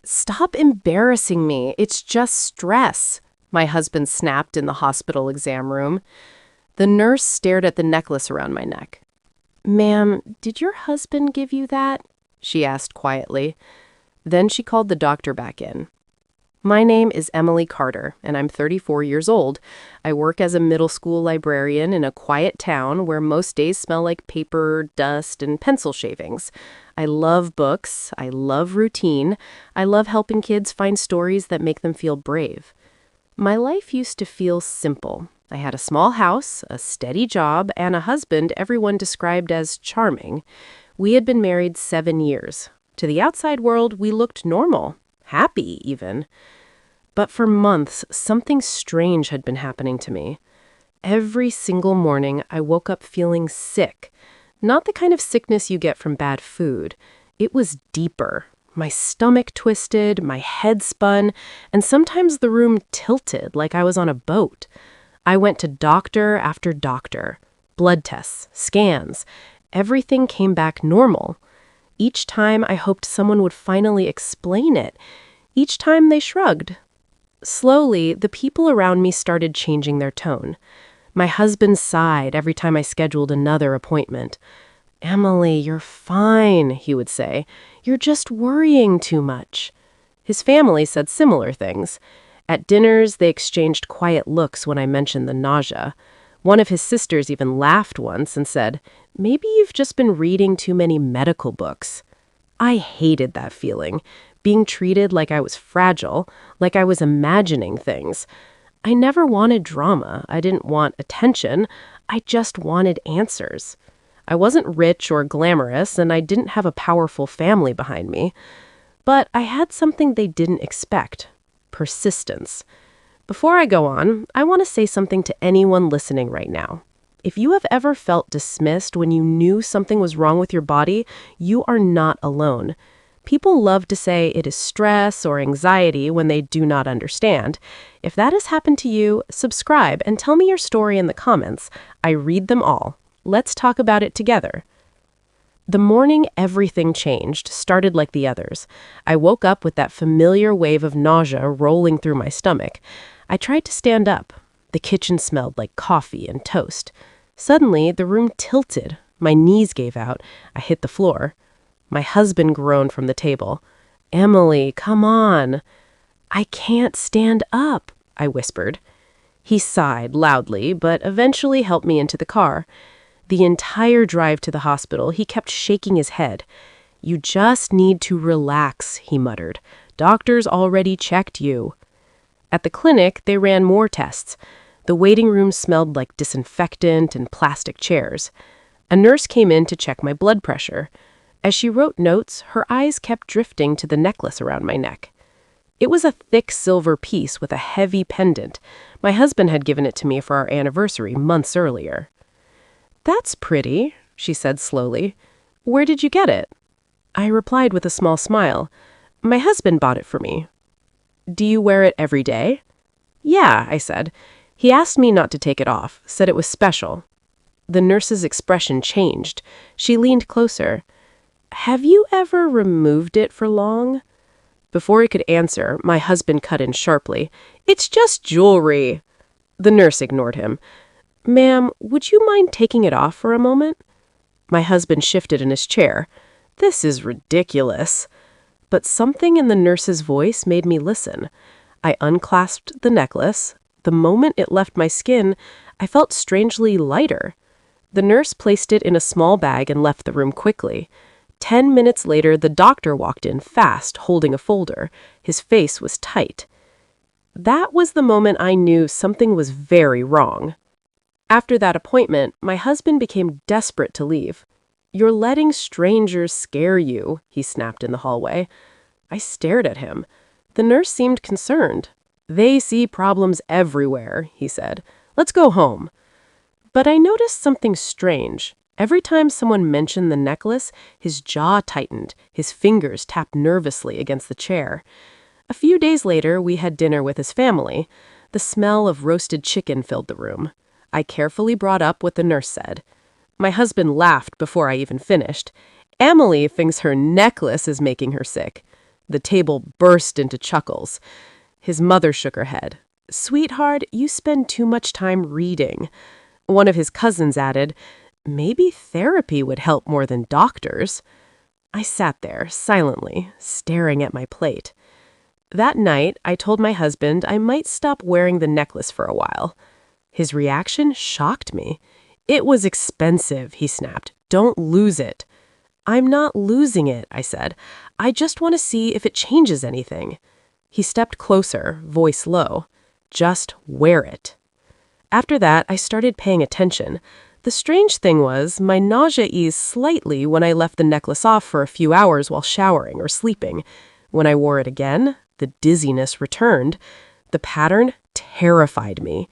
Stop embarrassing me. It's just stress, my husband snapped in the hospital exam room. The nurse stared at the necklace around my neck. Ma'am, did your husband give you that? She asked quietly. Then she called the doctor back in. My name is Emily Carter, and I'm 34 years old. I work as a middle school librarian in a quiet town where most days smell like paper, dust, and pencil shavings. I love books. I love routine. I love helping kids find stories that make them feel brave. My life used to feel simple. I had a small house, a steady job, and a husband everyone described as charming. We had been married 7 years. To the outside world, we looked normal, happy even. But for months, something strange had been happening to me. Every single morning, I woke up feeling sick. Not the kind of sickness you get from bad food. It was deeper. My stomach twisted, my head spun, and sometimes the room tilted like I was on a boat. I went to doctor after doctor. Blood tests, scans. Everything came back normal. Each time I hoped someone would finally explain it. Each time they shrugged. Slowly, the people around me started changing their tone. My husband sighed every time I scheduled another appointment. "Emily, you're fine," he would say. "You're just worrying too much." His family said similar things. At dinners, they exchanged quiet looks when I mentioned the nausea. One of his sisters even laughed once and said, "Maybe you've just been reading too many medical books." I hated that feeling, being treated like I was fragile, like I was imagining things. I never wanted drama. I didn't want attention. I just wanted answers. I wasn't rich or glamorous, and I didn't have a powerful family behind me. But I had something they didn't expect: persistence. Before I go on, I want to say something to anyone listening right now. If you have ever felt dismissed when you knew something was wrong with your body, you are not alone. People love to say it is stress or anxiety when they do not understand. If that has happened to you, subscribe and tell me your story in the comments. I read them all. Let's talk about it together. The morning everything changed started like the others. I woke up with that familiar wave of nausea rolling through my stomach. I tried to stand up. The kitchen smelled like coffee and toast. Suddenly, the room tilted. My knees gave out. I hit the floor. My husband groaned from the table. "Emily, come on." "I can't stand up," I whispered. He sighed loudly, but eventually helped me into the car. The entire drive to the hospital, he kept shaking his head. "You just need to relax," he muttered. "Doctors already checked you." At the clinic, they ran more tests. The waiting room smelled like disinfectant and plastic chairs. A nurse came in to check my blood pressure. As she wrote notes, her eyes kept drifting to the necklace around my neck. It was a thick silver piece with a heavy pendant. My husband had given it to me for our anniversary months earlier. "That's pretty," she said slowly. "Where did you get it?" I replied with a small smile. "My husband bought it for me." "Do you wear it every day?" "Yeah," I said. "He asked me not to take it off, said it was special." The nurse's expression changed. She leaned closer. "Have you ever removed it for long?" Before he could answer, my husband cut in sharply. "It's just jewelry." The nurse ignored him. "Ma'am, would you mind taking it off for a moment?" My husband shifted in his chair. This is ridiculous. But something in the nurse's voice made me listen. I unclasped the necklace. The moment it left my skin, I felt strangely lighter. The nurse placed it in a small bag and left the room quickly. 10 minutes later, the doctor walked in fast, holding a folder. His face was tight. That was the moment I knew something was very wrong. After that appointment, my husband became desperate to leave. "You're letting strangers scare you," he snapped in the hallway. I stared at him. The nurse seemed concerned. "They see problems everywhere," he said. "Let's go home." But I noticed something strange. Every time someone mentioned the necklace, his jaw tightened, his fingers tapped nervously against the chair. A few days later, we had dinner with his family. The smell of roasted chicken filled the room. I carefully brought up what the nurse said. My husband laughed before I even finished. "Emily thinks her necklace is making her sick." The table burst into chuckles. His mother shook her head. "Sweetheart, you spend too much time reading." One of his cousins added, "Maybe therapy would help more than doctors." I sat there, silently, staring at my plate. That night, I told my husband I might stop wearing the necklace for a while. His reaction shocked me. "It was expensive," he snapped. "Don't lose it." "I'm not losing it," I said. "I just want to see if it changes anything." He stepped closer, voice low. "Just wear it." After that, I started paying attention. The strange thing was, my nausea eased slightly when I left the necklace off for a few hours while showering or sleeping. When I wore it again, the dizziness returned. The pattern terrified me.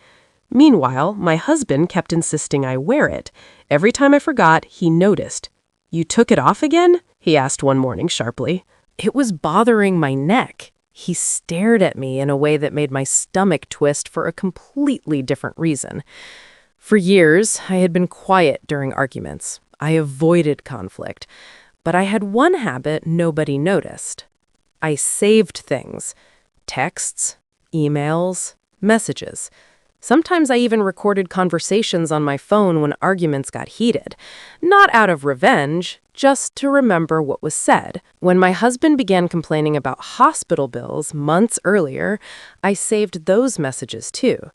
Meanwhile, my husband kept insisting I wear it. Every time I forgot, he noticed. "You took it off again?" he asked one morning sharply. It was bothering my neck. He stared at me in a way that made my stomach twist for a completely different reason. For years, I had been quiet during arguments. I avoided conflict. But I had one habit nobody noticed. I saved things. Texts, emails, messages. Sometimes I even recorded conversations on my phone when arguments got heated. Not out of revenge, just to remember what was said. When my husband began complaining about hospital bills months earlier, I saved those messages too.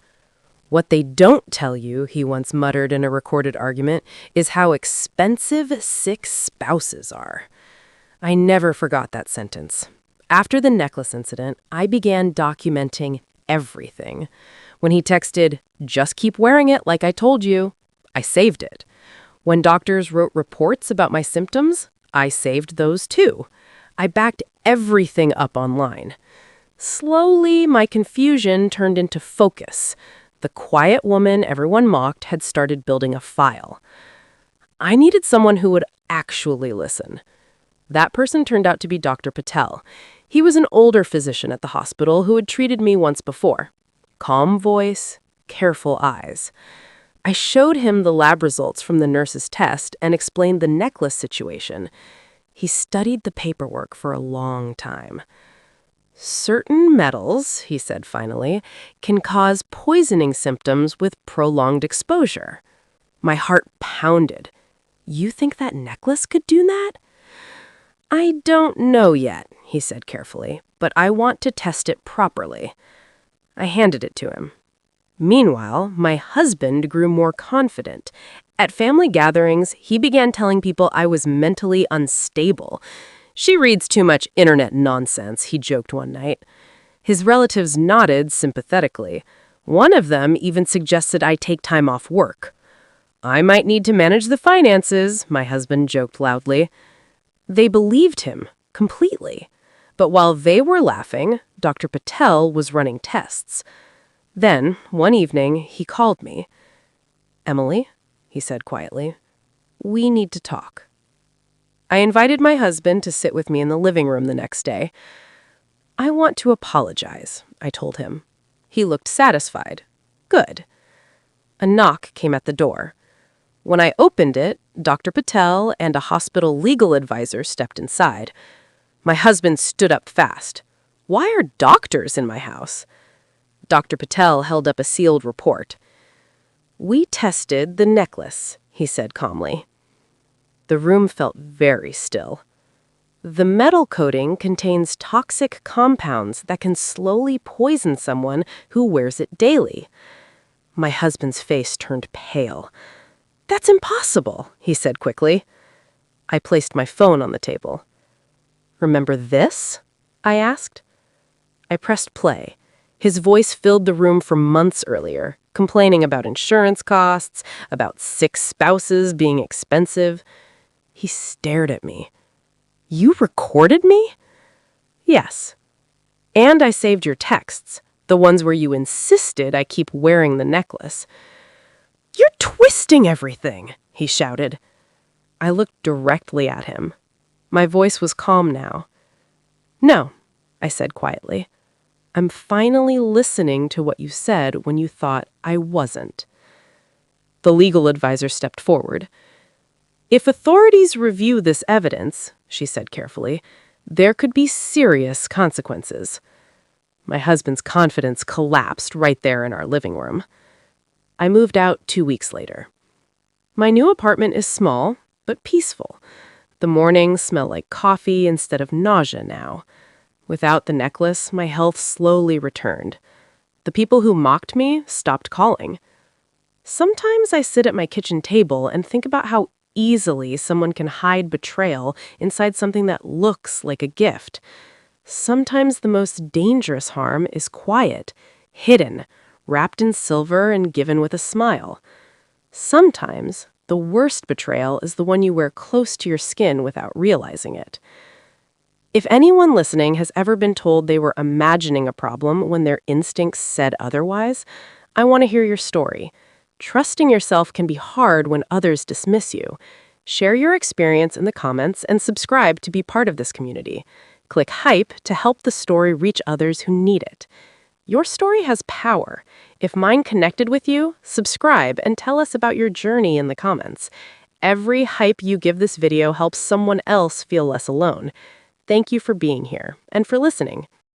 "What they don't tell you," he once muttered in a recorded argument, "is how expensive sick spouses are." I never forgot that sentence. After the necklace incident, I began documenting everything. When he texted, "Just keep wearing it like I told you," I saved it. When doctors wrote reports about my symptoms, I saved those too. I backed everything up online. Slowly, my confusion turned into focus. The quiet woman everyone mocked had started building a file. I needed someone who would actually listen. That person turned out to be Dr. Patel. He was an older physician at the hospital who had treated me once before. Calm voice, careful eyes. I showed him the lab results from the nurse's test and explained the necklace situation. He studied the paperwork for a long time. "Certain metals," he said finally, "can cause poisoning symptoms with prolonged exposure." My heart pounded. "You think that necklace could do that?" "I don't know yet," he said carefully, "but I want to test it properly." I handed it to him. Meanwhile, my husband grew more confident. At family gatherings, he began telling people I was mentally unstable. "She reads too much internet nonsense," he joked one night. His relatives nodded sympathetically. One of them even suggested I take time off work. "I might need to manage the finances," my husband joked loudly. They believed him completely. But while they were laughing, Dr. Patel was running tests. Then, one evening, he called me. "Emily," he said quietly, "we need to talk." I invited my husband to sit with me in the living room the next day. "I want to apologize," I told him. He looked satisfied. Good. A knock came at the door. When I opened it, Dr. Patel and a hospital legal advisor stepped inside. My husband stood up fast. "Why are doctors in my house?" Dr. Patel held up a sealed report. "We tested the necklace," he said calmly. The room felt very still. "The metal coating contains toxic compounds that can slowly poison someone who wears it daily." My husband's face turned pale. "That's impossible," he said quickly. I placed my phone on the table. "Remember this?" I asked. I pressed play. His voice filled the room from months earlier, complaining about insurance costs, about sick spouses being expensive. He stared at me. "You recorded me?" "Yes. And I saved your texts, the ones where you insisted I keep wearing the necklace." "You're twisting everything," he shouted. I looked directly at him. My voice was calm now. "No," I said quietly. "I'm finally listening to what you said when you thought I wasn't." The legal advisor stepped forward. "If authorities review this evidence," she said carefully, there could be serious consequences. My husband's confidence collapsed right there in our living room. I moved out 2 weeks later. My new apartment is small, but peaceful. The mornings smell like coffee instead of nausea now. Without the necklace, my health slowly returned. The people who mocked me stopped calling. Sometimes I sit at my kitchen table and think about how easily someone can hide betrayal inside something that looks like a gift. Sometimes the most dangerous harm is quiet, hidden, wrapped in silver and given with a smile. Sometimes the worst betrayal is the one you wear close to your skin without realizing it. If anyone listening has ever been told they were imagining a problem when their instincts said otherwise, I want to hear your story. Trusting yourself can be hard when others dismiss you. Share your experience in the comments and subscribe to be part of this community. Click Hype to help the story reach others who need it. Your story has power. If mine connected with you, subscribe and tell us about your journey in the comments. Every hype you give this video helps someone else feel less alone. Thank you for being here and for listening.